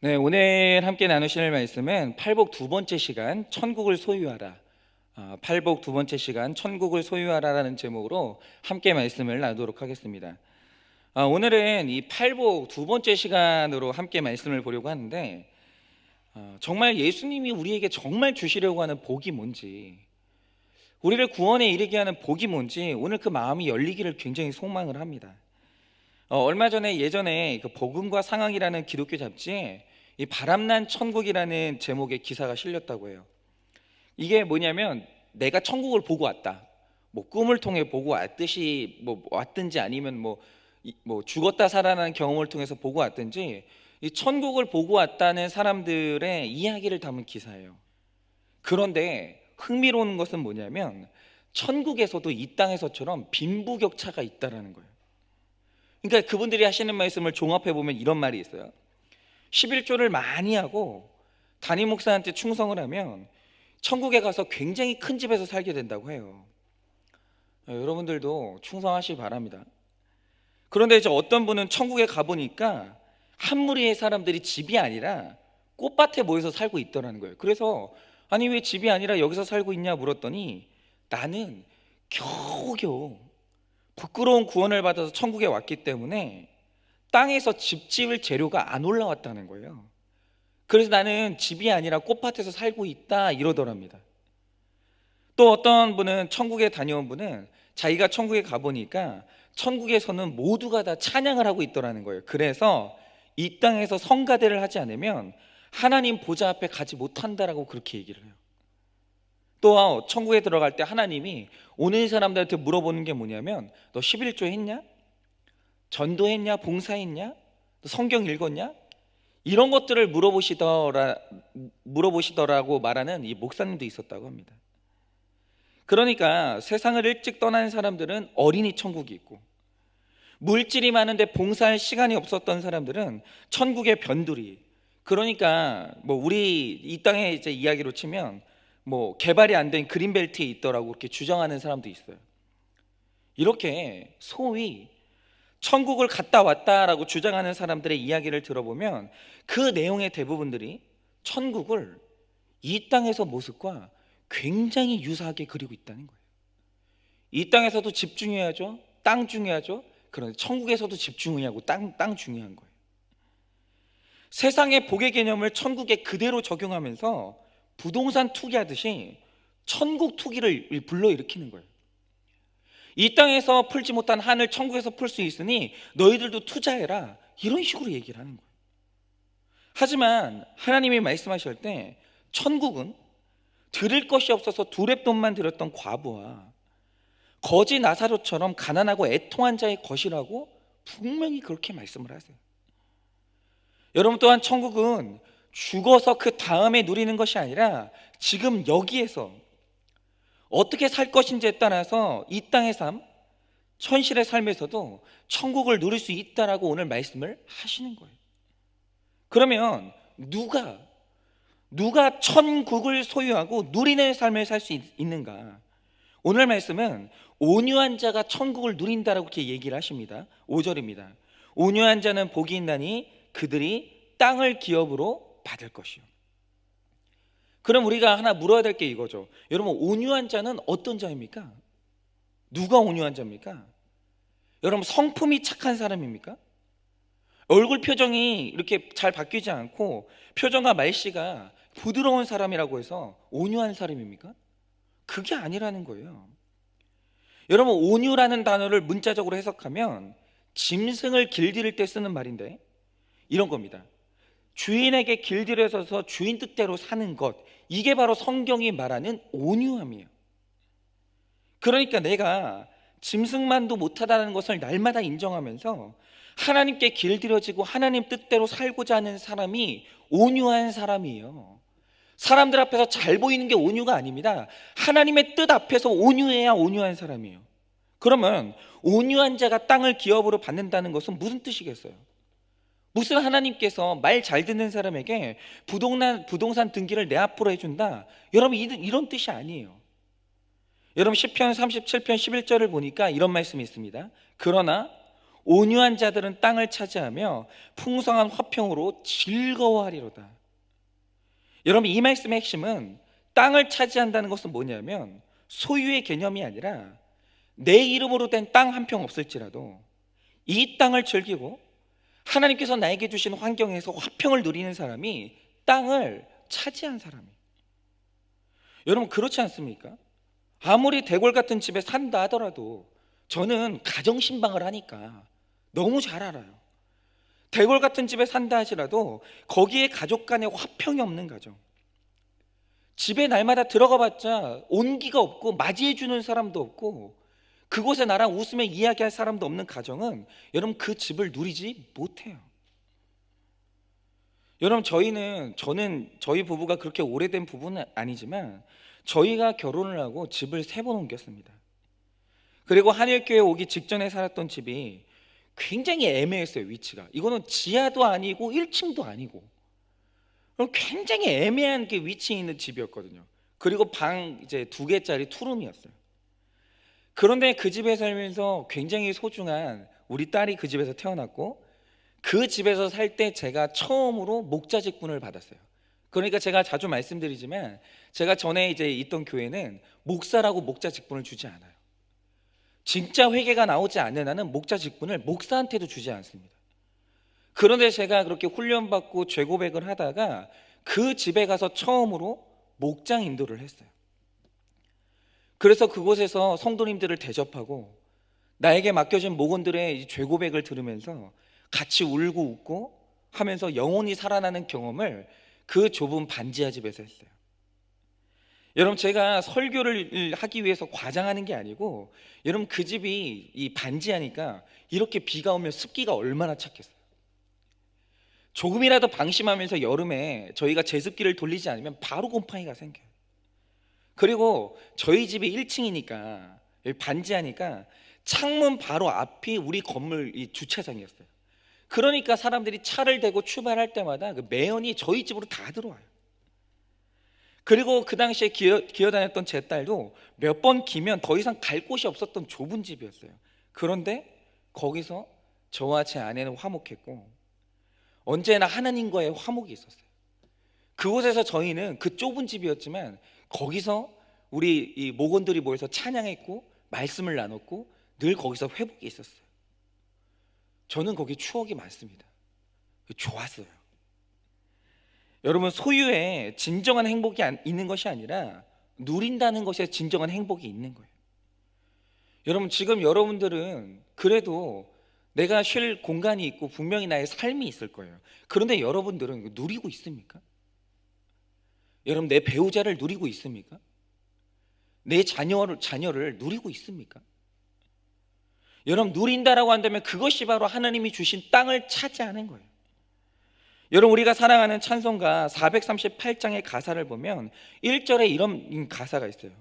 네, 오늘 함께 나누실 말씀은 팔복 두 번째 시간 천국을 소유하라. 팔복 두 번째 시간 천국을 소유하라라는 제목으로 함께 말씀을 나누도록 하겠습니다. 오늘은 이 팔복 두 번째 시간으로 함께 말씀을 보려고 하는데, 정말 예수님이 우리에게 정말 주시려고 하는 복이 뭔지, 우리를 구원에 이르게 하는 복이 뭔지 오늘 그 마음이 열리기를 굉장히 소망을 합니다. 얼마 전에 예전에 그 복음과 상황이라는 기독교 잡지에 이 바람난 천국이라는 제목의 기사가 실렸다고 해요. 이게 뭐냐면 내가 천국을 보고 왔다, 뭐 꿈을 통해 보고 왔듯이 뭐 왔든지 아니면 뭐 죽었다 살아나는 경험을 통해서 보고 왔든지 이 천국을 보고 왔다는 사람들의 이야기를 담은 기사예요. 그런데 흥미로운 것은 뭐냐면 천국에서도 이 땅에서처럼 빈부격차가 있다라는 거예요. 그러니까 그분들이 하시는 말씀을 종합해 보면 이런 말이 있어요. 11조를 많이 하고 담임 목사한테 충성을 하면 천국에 가서 굉장히 큰 집에서 살게 된다고 해요. 여러분들도 충성하시기 바랍니다. 그런데 이제 어떤 분은 천국에 가보니까 한 무리의 사람들이 집이 아니라 꽃밭에 모여서 살고 있더라는 거예요. 그래서 아니 왜 집이 아니라 여기서 살고 있냐 물었더니 나는 겨우겨우 부끄러운 구원을 받아서 천국에 왔기 때문에 땅에서 집 지을 재료가 안 올라왔다는 거예요. 그래서 나는 집이 아니라 꽃밭에서 살고 있다 이러더랍니다. 또 어떤 분은 천국에 다녀온 분은 자기가 천국에 가보니까 천국에서는 모두가 다 찬양을 하고 있더라는 거예요. 그래서 이 땅에서 성가대를 하지 않으면 하나님 보좌 앞에 가지 못한다라고 그렇게 얘기를 해요. 또 천국에 들어갈 때 하나님이 오는 사람들한테 물어보는 게 뭐냐면 너 11조 했냐? 전도했냐? 봉사했냐? 성경 읽었냐? 이런 것들을 물어보시더라고 말하는 이 목사님도 있었다고 합니다. 그러니까 세상을 일찍 떠나는 사람들은 어린이 천국이 있고, 물질이 많은데 봉사할 시간이 없었던 사람들은 천국의 변두리, 그러니까 뭐 우리 이 땅의 이제 이야기로 치면 뭐 개발이 안 된 그린벨트에 있더라고 그렇게 주장하는 사람도 있어요. 이렇게 소위 천국을 갔다 왔다라고 주장하는 사람들의 이야기를 들어보면 그 내용의 대부분들이 천국을 이 땅에서 모습과 굉장히 유사하게 그리고 있다는 거예요. 이 땅에서도 집 중요하죠, 땅 중요하죠. 그런데 천국에서도 집 중요하고 땅 중요한 거예요. 세상의 복의 개념을 천국에 그대로 적용하면서 부동산 투기하듯이 천국 투기를 불러일으키는 거예요. 이 땅에서 풀지 못한 한을 천국에서 풀 수 있으니 너희들도 투자해라, 이런 식으로 얘기를 하는 거예요. 하지만 하나님이 말씀하실 때 천국은 드릴 것이 없어서 두렙돈만 드렸던 과부와 거지 나사로처럼 가난하고 애통한 자의 것이라고 분명히 그렇게 말씀을 하세요. 여러분 또한 천국은 죽어서 그 다음에 누리는 것이 아니라 지금 여기에서 어떻게 살 것인지에 따라서 이 땅의 삶, 현실의 삶에서도 천국을 누릴 수 있다라고 오늘 말씀을 하시는 거예요. 그러면 누가 천국을 소유하고 누리는 삶을 살 수 있는가? 오늘 말씀은 온유한 자가 천국을 누린다라고 이렇게 얘기를 하십니다. 5절입니다. 온유한 자는 복이 있나니 그들이 땅을 기업으로 받을 것이요. 그럼 우리가 하나 물어야 될 게 이거죠. 여러분, 온유한 자는 어떤 자입니까? 누가 온유한 자입니까? 여러분, 성품이 착한 사람입니까? 얼굴 표정이 이렇게 잘 바뀌지 않고 표정과 말씨가 부드러운 사람이라고 해서 온유한 사람입니까? 그게 아니라는 거예요. 여러분, 온유라는 단어를 문자적으로 해석하면 짐승을 길들일 때 쓰는 말인데 이런 겁니다. 주인에게 길들여져서 주인 뜻대로 사는 것, 이게 바로 성경이 말하는 온유함이에요. 그러니까 내가 짐승만도 못하다는 것을 날마다 인정하면서 하나님께 길들여지고 하나님 뜻대로 살고자 하는 사람이 온유한 사람이에요. 사람들 앞에서 잘 보이는 게 온유가 아닙니다. 하나님의 뜻 앞에서 온유해야 온유한 사람이에요. 그러면 온유한 자가 땅을 기업으로 받는다는 것은 무슨 뜻이겠어요? 무슨 하나님께서 말 잘 듣는 사람에게 부동산 등기를 내 앞으로 해준다, 여러분 이런 뜻이 아니에요. 여러분 시편 37편 11절을 보니까 이런 말씀이 있습니다. 그러나 온유한 자들은 땅을 차지하며 풍성한 화평으로 즐거워하리로다. 여러분, 이 말씀의 핵심은 땅을 차지한다는 것은 뭐냐면 소유의 개념이 아니라 내 이름으로 된 땅 한 평 없을지라도 이 땅을 즐기고 하나님께서 나에게 주신 환경에서 화평을 누리는 사람이 땅을 차지한 사람이에요. 여러분, 그렇지 않습니까? 아무리 대궐 같은 집에 산다 하더라도 저는 가정신방을 하니까 너무 잘 알아요. 대궐 같은 집에 산다 하시라도 거기에 가족 간에 화평이 없는 가정, 집에 날마다 들어가 봤자 온기가 없고 맞이해 주는 사람도 없고 그곳에 나랑 웃으며 이야기할 사람도 없는 가정은 여러분 그 집을 누리지 못해요. 여러분, 저는 저희 부부가 그렇게 오래된 부부는 아니지만 저희가 결혼을 하고 집을 3번 옮겼습니다. 그리고 한일교회 오기 직전에 살았던 집이 굉장히 애매했어요. 위치가 이거는 지하도 아니고 1층도 아니고 굉장히 애매한 게 위치에 있는 집이었거든요. 그리고 방 이제 2개짜리 투룸이었어요. 그런데 그 집에 살면서 굉장히 소중한 우리 딸이 그 집에서 태어났고 그 집에서 살 때 제가 처음으로 목자 직분을 받았어요. 그러니까 제가 자주 말씀드리지만 제가 전에 이제 있던 교회는 목사라고 목자 직분을 주지 않아요. 진짜 회개가 나오지 않는 한은 목자 직분을 목사한테도 주지 않습니다. 그런데 제가 그렇게 훈련받고 죄고백을 하다가 그 집에 가서 처음으로 목장 인도를 했어요. 그래서 그곳에서 성도님들을 대접하고 나에게 맡겨진 목원들의 죄고백을 들으면서 같이 울고 웃고 하면서 영혼이 살아나는 경험을 그 좁은 반지하 집에서 했어요. 여러분, 제가 설교를 하기 위해서 과장하는 게 아니고 여러분 그 집이 이 반지하니까 이렇게 비가 오면 습기가 얼마나 찼겠어요. 조금이라도 방심하면서 여름에 저희가 제습기를 돌리지 않으면 바로 곰팡이가 생겨요. 그리고 저희 집이 1층이니까 반지하니까 창문 바로 앞이 우리 건물 이 주차장이었어요. 그러니까 사람들이 차를 대고 출발할 때마다 그 매연이 저희 집으로 다 들어와요. 그리고 그 당시에 기어다녔던 제 딸도 몇 번 기면 더 이상 갈 곳이 없었던 좁은 집이었어요. 그런데 거기서 저와 제 아내는 화목했고 언제나 하나님과의 화목이 있었어요. 그곳에서 저희는 그 좁은 집이었지만 거기서 우리 이 목원들이 모여서 찬양했고 말씀을 나눴고 늘 거기서 회복이 있었어요. 저는 거기 추억이 많습니다. 좋았어요. 여러분, 소유에 진정한 행복이 있는 것이 아니라 누린다는 것에 진정한 행복이 있는 거예요. 여러분, 지금 여러분들은 그래도 내가 쉴 공간이 있고 분명히 나의 삶이 있을 거예요. 그런데 여러분들은 누리고 있습니까? 여러분, 내 배우자를 누리고 있습니까? 내 자녀를 누리고 있습니까? 여러분, 누린다라고 한다면 그것이 바로 하나님이 주신 땅을 차지하는 거예요. 여러분, 우리가 사랑하는 찬송가 438장의 가사를 보면 1절에 이런 가사가 있어요.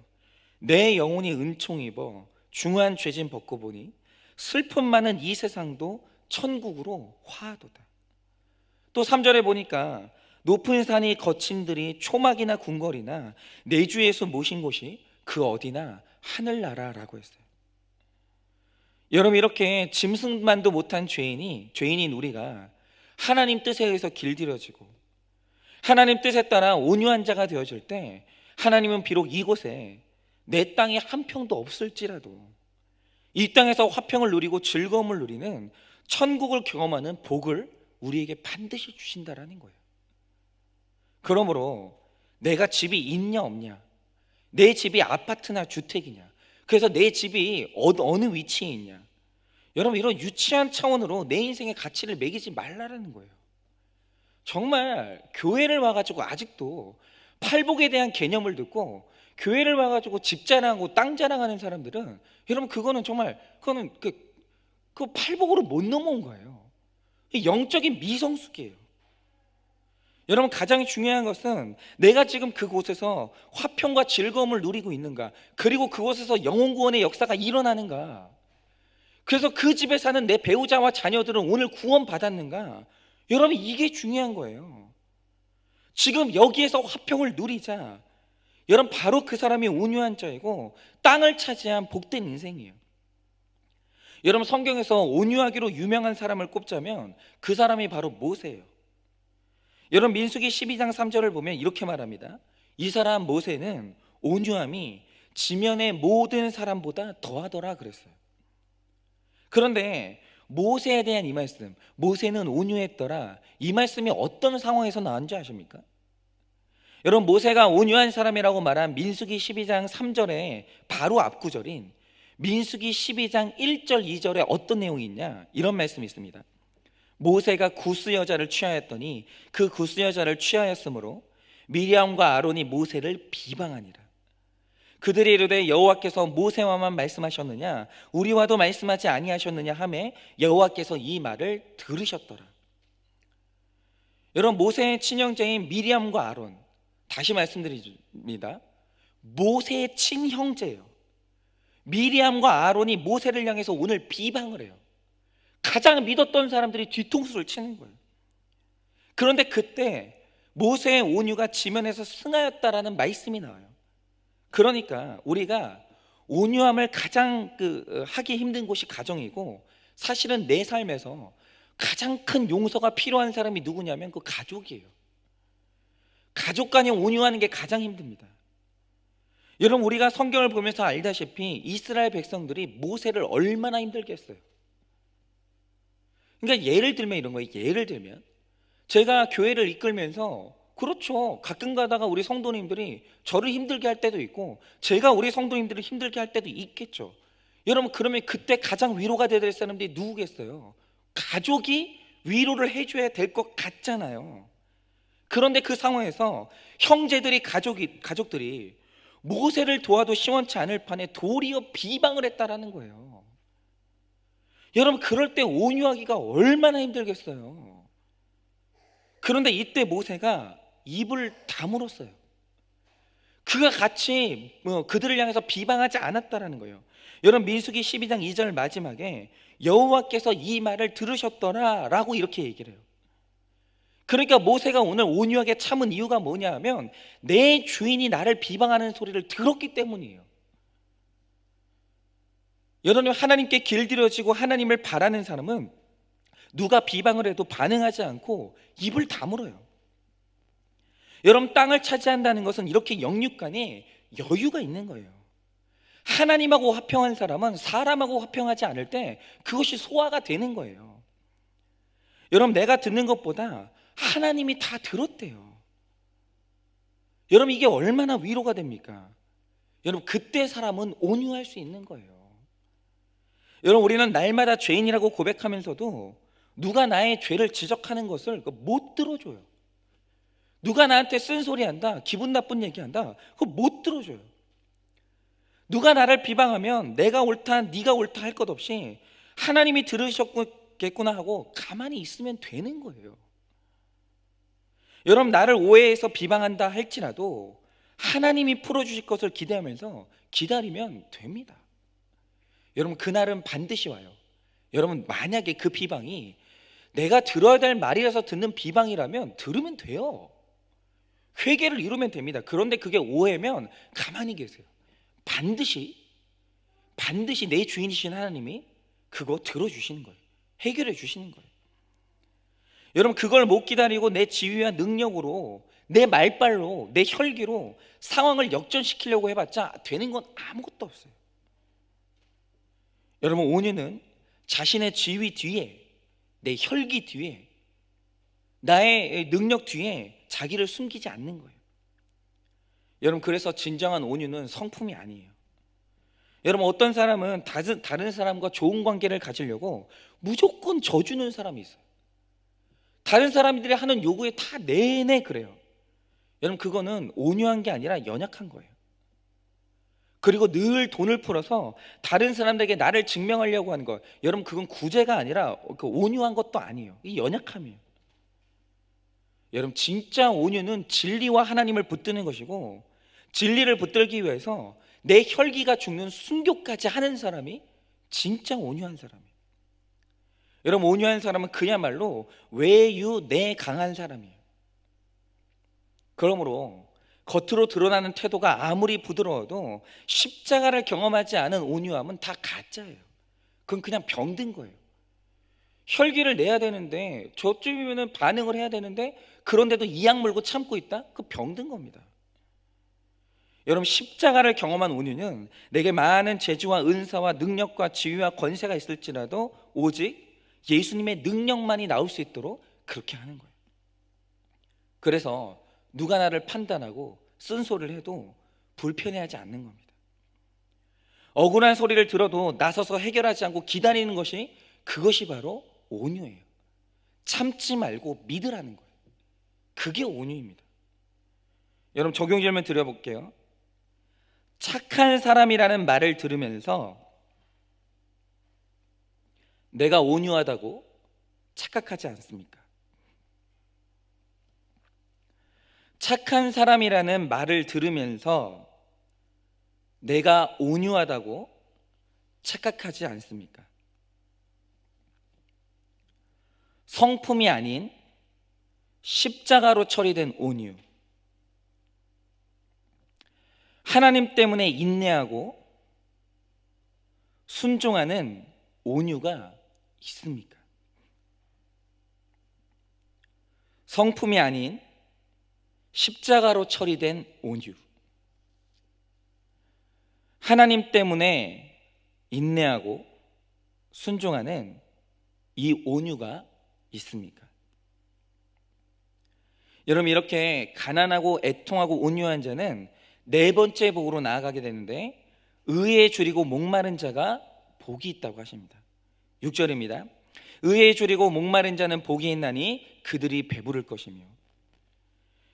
내 영혼이 은총 입어 중한 죄진 벗고 보니 슬픔 많은 이 세상도 천국으로 화하도다. 또 3절에 보니까 높은 산이 거친 들이 초막이나 궁궐이나 내 주 예수 모신 곳이 그 어디나 하늘나라라고 했어요. 여러분, 이렇게 짐승만도 못한 죄인인 우리가 하나님 뜻에 의해서 길들여지고 하나님 뜻에 따라 온유한 자가 되어질 때 하나님은 비록 이곳에 내 땅에 한 평도 없을지라도 이 땅에서 화평을 누리고 즐거움을 누리는 천국을 경험하는 복을 우리에게 반드시 주신다라는 거예요. 그러므로 내가 집이 있냐 없냐, 내 집이 아파트나 주택이냐, 그래서 내 집이 어느 위치에 있냐, 여러분, 이런 유치한 차원으로 내 인생의 가치를 매기지 말라는 거예요. 정말 교회를 와가지고 아직도 팔복에 대한 개념을 듣고 교회를 와가지고 집 자랑하고 땅 자랑하는 사람들은 여러분 그거는 정말 그 팔복으로 못 넘어온 거예요. 영적인 미성숙이에요. 여러분, 가장 중요한 것은 내가 지금 그곳에서 화평과 즐거움을 누리고 있는가, 그리고 그곳에서 영혼 구원의 역사가 일어나는가, 그래서 그 집에 사는 내 배우자와 자녀들은 오늘 구원 받았는가, 여러분 이게 중요한 거예요. 지금 여기에서 화평을 누리자, 여러분 바로 그 사람이 온유한 자이고 땅을 차지한 복된 인생이에요. 여러분, 성경에서 온유하기로 유명한 사람을 꼽자면 그 사람이 바로 모세예요. 여러분, 민수기 12장 3절을 보면 이렇게 말합니다. 이 사람 모세는 온유함이 지면의 모든 사람보다 더하더라 그랬어요. 그런데 모세에 대한 이 말씀, 모세는 온유했더라, 이 말씀이 어떤 상황에서 나온지 아십니까? 여러분, 모세가 온유한 사람이라고 말한 민수기 12장 3절에 바로 앞구절인 민수기 12장 1절 2절에 어떤 내용이 있냐, 이런 말씀이 있습니다. 모세가 구스 여자를 취하였더니 그 구스 여자를 취하였으므로 미리암과 아론이 모세를 비방하니라. 그들이 이르되 여호와께서 모세와만 말씀하셨느냐 우리와도 말씀하지 아니하셨느냐 하매 여호와께서 이 말을 들으셨더라. 여러분, 모세의 친형제인 미리암과 아론, 다시 말씀드립니다, 모세의 친형제예요. 미리암과 아론이 모세를 향해서 오늘 비방을 해요. 가장 믿었던 사람들이 뒤통수를 치는 거예요. 그런데 그때 모세의 온유가 지면에서 승하였다라는 말씀이 나와요. 그러니까 우리가 온유함을 가장 하기 힘든 곳이 가정이고, 사실은 내 삶에서 가장 큰 용서가 필요한 사람이 누구냐면 그 가족이에요. 가족 간에 온유하는 게 가장 힘듭니다. 여러분, 우리가 성경을 보면서 알다시피 이스라엘 백성들이 모세를 얼마나 힘들게 했어요. 그러니까 예를 들면 이런 거예요. 예를 들면 제가 교회를 이끌면서, 그렇죠, 가끔 가다가 우리 성도님들이 저를 힘들게 할 때도 있고 제가 우리 성도님들을 힘들게 할 때도 있겠죠. 여러분, 그러면 그때 가장 위로가 돼야 될 사람들이 누구겠어요? 가족이 위로를 해줘야 될 것 같잖아요. 그런데 그 상황에서 형제들이, 가족들이 모세를 도와도 시원치 않을 판에 도리어 비방을 했다라는 거예요. 여러분, 그럴 때 온유하기가 얼마나 힘들겠어요. 그런데 이때 모세가 입을 다물었어요. 그가 같이 그들을 향해서 비방하지 않았다라는 거예요. 여러분, 민수기 12장 2절 마지막에 여호와께서 이 말을 들으셨더라 라고 이렇게 얘기를 해요. 그러니까 모세가 오늘 온유하게 참은 이유가 뭐냐 하면 내 주인이 나를 비방하는 소리를 들었기 때문이에요. 여러분, 하나님께 길들여지고 하나님을 바라는 사람은 누가 비방을 해도 반응하지 않고 입을 다물어요. 여러분, 땅을 차지한다는 것은 이렇게 영육간에 여유가 있는 거예요. 하나님하고 화평한 사람은 사람하고 화평하지 않을 때 그것이 소화가 되는 거예요. 여러분, 내가 듣는 것보다 하나님이 다 들었대요. 여러분, 이게 얼마나 위로가 됩니까? 여러분, 그때 사람은 온유할 수 있는 거예요. 여러분, 우리는 날마다 죄인이라고 고백하면서도 누가 나의 죄를 지적하는 것을 못 들어줘요. 누가 나한테 쓴소리한다, 기분 나쁜 얘기한다, 그거 못 들어줘요. 누가 나를 비방하면 내가 옳다, 네가 옳다 할 것 없이 하나님이 들으셨겠구나 하고 가만히 있으면 되는 거예요. 여러분, 나를 오해해서 비방한다 할지라도 하나님이 풀어주실 것을 기대하면서 기다리면 됩니다. 여러분, 그날은 반드시 와요. 여러분, 만약에 그 비방이 내가 들어야 될 말이라서 듣는 비방이라면 들으면 돼요. 회개를 이루면 됩니다. 그런데 그게 오해면 가만히 계세요. 반드시 내 주인이신 하나님이 그거 들어주시는 거예요. 해결해 주시는 거예요. 여러분, 그걸 못 기다리고 내 지위와 능력으로, 내 말발로, 내 혈기로 상황을 역전시키려고 해봤자 되는 건 아무것도 없어요. 여러분, 온유는 자신의 지위 뒤에, 내 혈기 뒤에, 나의 능력 뒤에 자기를 숨기지 않는 거예요. 여러분, 그래서 진정한 온유는 성품이 아니에요. 여러분, 어떤 사람은 다른 사람과 좋은 관계를 가지려고 무조건 져주는 사람이 있어요. 다른 사람들이 하는 요구에 다 내내 그래요. 여러분, 그거는 온유한 게 아니라 연약한 거예요. 그리고 늘 돈을 풀어서 다른 사람들에게 나를 증명하려고 하는 것, 여러분, 그건 구제가 아니라 그 온유한 것도 아니에요. 이 연약함이에요. 여러분, 진짜 온유는 진리와 하나님을 붙드는 것이고, 진리를 붙들기 위해서 내 혈기가 죽는 순교까지 하는 사람이 진짜 온유한 사람이에요. 여러분, 온유한 사람은 그야말로 외유 내 강한 사람이에요. 그러므로 겉으로 드러나는 태도가 아무리 부드러워도 십자가를 경험하지 않은 온유함은 다 가짜예요. 그건 그냥 병든 거예요. 혈기를 내야 되는데, 저쯤이면 반응을 해야 되는데, 그런데도 이악 물고 참고 있다? 그 병든 겁니다. 여러분, 십자가를 경험한 온유는 내게 많은 재주와 은사와 능력과 지위와 권세가 있을지라도 오직 예수님의 능력만이 나올 수 있도록 그렇게 하는 거예요. 그래서 누가 나를 판단하고 쓴소리를 해도 불편해하지 않는 겁니다. 억울한 소리를 들어도 나서서 해결하지 않고 기다리는 것이, 그것이 바로 온유예요. 참지 말고 믿으라는 거예요. 그게 온유입니다. 여러분, 적용 질문 드려볼게요. 착한 사람이라는 말을 들으면서 내가 온유하다고 착각하지 않습니까? 착한 사람이라는 말을 들으면서 내가 온유하다고 착각하지 않습니까? 성품이 아닌 십자가로 처리된 온유, 하나님 때문에 인내하고 순종하는 온유가 있습니까? 성품이 아닌 십자가로 처리된 온유, 하나님 때문에 인내하고 순종하는 이 온유가 있습니까? 여러분, 이렇게 가난하고 애통하고 온유한 자는 네 번째 복으로 나아가게 되는데, 의에 줄이고 목마른 자가 복이 있다고 하십니다. 6절입니다. 의에 줄이고 목마른 자는 복이 있나니 그들이 배부를 것이며.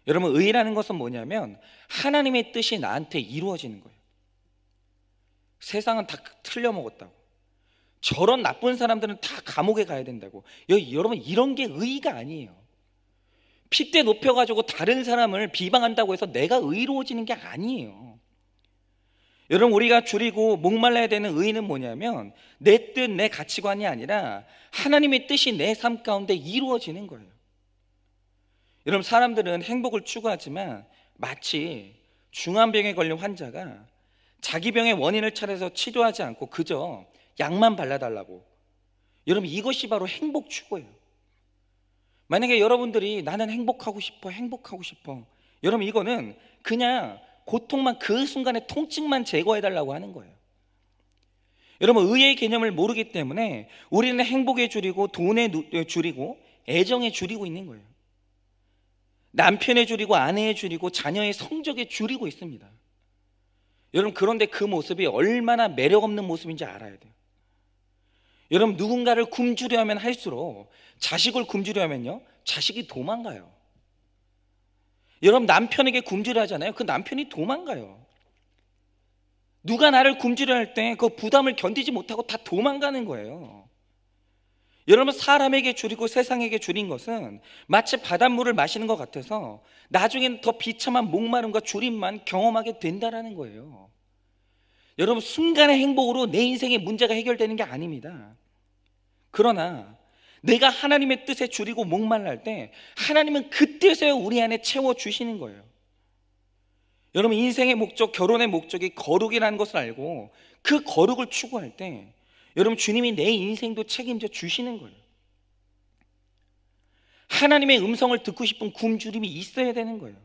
여러분, 의라는 것은 뭐냐면 하나님의 뜻이 나한테 이루어지는 거예요. 세상은 다 틀려먹었다고, 저런 나쁜 사람들은 다 감옥에 가야 된다고. 여러분, 이런 게 의의가 아니에요. 핏대 높여가지고 다른 사람을 비방한다고 해서 내가 의로워지는 게 아니에요. 여러분, 우리가 줄이고 목말라야 되는 의의는 뭐냐면 내 뜻, 내 가치관이 아니라 하나님의 뜻이 내 삶 가운데 이루어지는 거예요. 여러분, 사람들은 행복을 추구하지만 마치 중환병에 걸린 환자가 자기 병의 원인을 찾아서 치료하지 않고 그저 약만 발라달라고, 여러분, 이것이 바로 행복 추구예요. 만약에 여러분들이 나는 행복하고 싶어, 행복하고 싶어, 여러분, 이거는 그냥 고통만, 그 순간의 통증만 제거해달라고 하는 거예요. 여러분, 의의 개념을 모르기 때문에 우리는 행복에 줄이고 돈에 줄이고 애정에 줄이고 있는 거예요. 남편에 줄이고 아내에 줄이고 자녀의 성적에 줄이고 있습니다. 여러분, 그런데 그 모습이 얼마나 매력 없는 모습인지 알아야 돼요. 여러분, 누군가를 굶주려 하면 할수록, 자식을 굶주려 하면요, 자식이 도망가요. 여러분, 남편에게 굶주려 하잖아요. 그 남편이 도망가요. 누가 나를 굶주려 할 때 그 부담을 견디지 못하고 다 도망가는 거예요. 여러분, 사람에게 줄이고 세상에게 줄인 것은 마치 바닷물을 마시는 것 같아서 나중에는 더 비참한 목마름과 줄임만 경험하게 된다는 거예요. 여러분, 순간의 행복으로 내 인생의 문제가 해결되는 게 아닙니다. 그러나 내가 하나님의 뜻에 줄이고 목말랄 때 하나님은 그 뜻에 우리 안에 채워주시는 거예요. 여러분, 인생의 목적, 결혼의 목적이 거룩이라는 것을 알고 그 거룩을 추구할 때 여러분, 주님이 내 인생도 책임져 주시는 거예요. 하나님의 음성을 듣고 싶은 굶주림이 있어야 되는 거예요.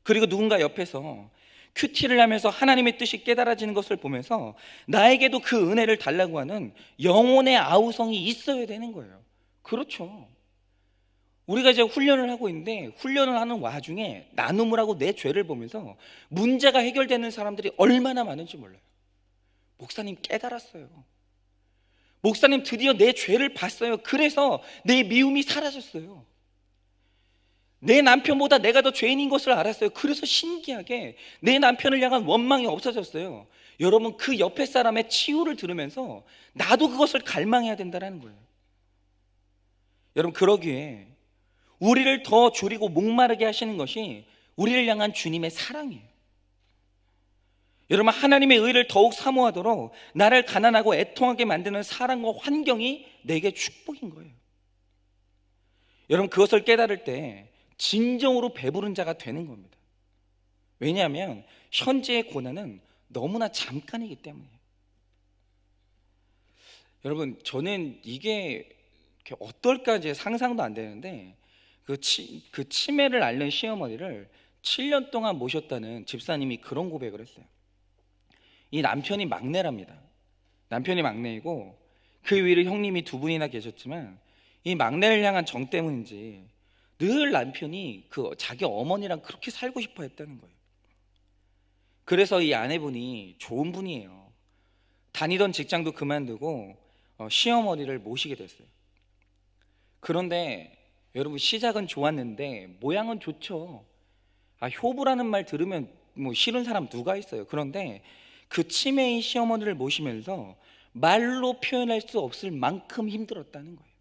그리고 누군가 옆에서 큐티를 하면서 하나님의 뜻이 깨달아지는 것을 보면서 나에게도 그 은혜를 달라고 하는 영혼의 아우성이 있어야 되는 거예요. 그렇죠. 우리가 이제 훈련을 하고 있는데, 훈련을 하는 와중에 나눔을 하고 내 죄를 보면서 문제가 해결되는 사람들이 얼마나 많은지 몰라요. 목사님 깨달았어요. 목사님 드디어 내 죄를 봤어요. 그래서 내 미움이 사라졌어요. 내 남편보다 내가 더 죄인인 것을 알았어요. 그래서 신기하게 내 남편을 향한 원망이 없어졌어요. 여러분, 그 옆에 사람의 치유를 들으면서 나도 그것을 갈망해야 된다는 거예요. 여러분, 그러기에 우리를 더 줄이고 목마르게 하시는 것이 우리를 향한 주님의 사랑이에요. 여러분, 하나님의 의를 더욱 사모하도록 나를 가난하고 애통하게 만드는 사랑과 환경이 내게 축복인 거예요. 여러분, 그것을 깨달을 때 진정으로 배부른 자가 되는 겁니다. 왜냐하면 현재의 고난은 너무나 잠깐이기 때문이에요. 여러분, 저는 이게 어떨까 이제 상상도 안 되는데, 그 치매를 앓는 시어머니를 7년 동안 모셨다는 집사님이 그런 고백을 했어요. 이 남편이 막내랍니다. 남편이 막내이고 그 위로 형님이 두 분이나 계셨지만, 이 막내를 향한 정 때문인지 늘 남편이 그 자기 어머니랑 그렇게 살고 싶어 했다는 거예요. 그래서 이 아내분이 좋은 분이에요. 다니던 직장도 그만두고 시어머니를 모시게 됐어요. 그런데 여러분, 시작은 좋았는데 모양은 좋죠. 효부라는 말 들으면 뭐 싫은 사람 누가 있어요. 그런데 그 치매의 시어머니를 모시면서 말로 표현할 수 없을 만큼 힘들었다는 거예요.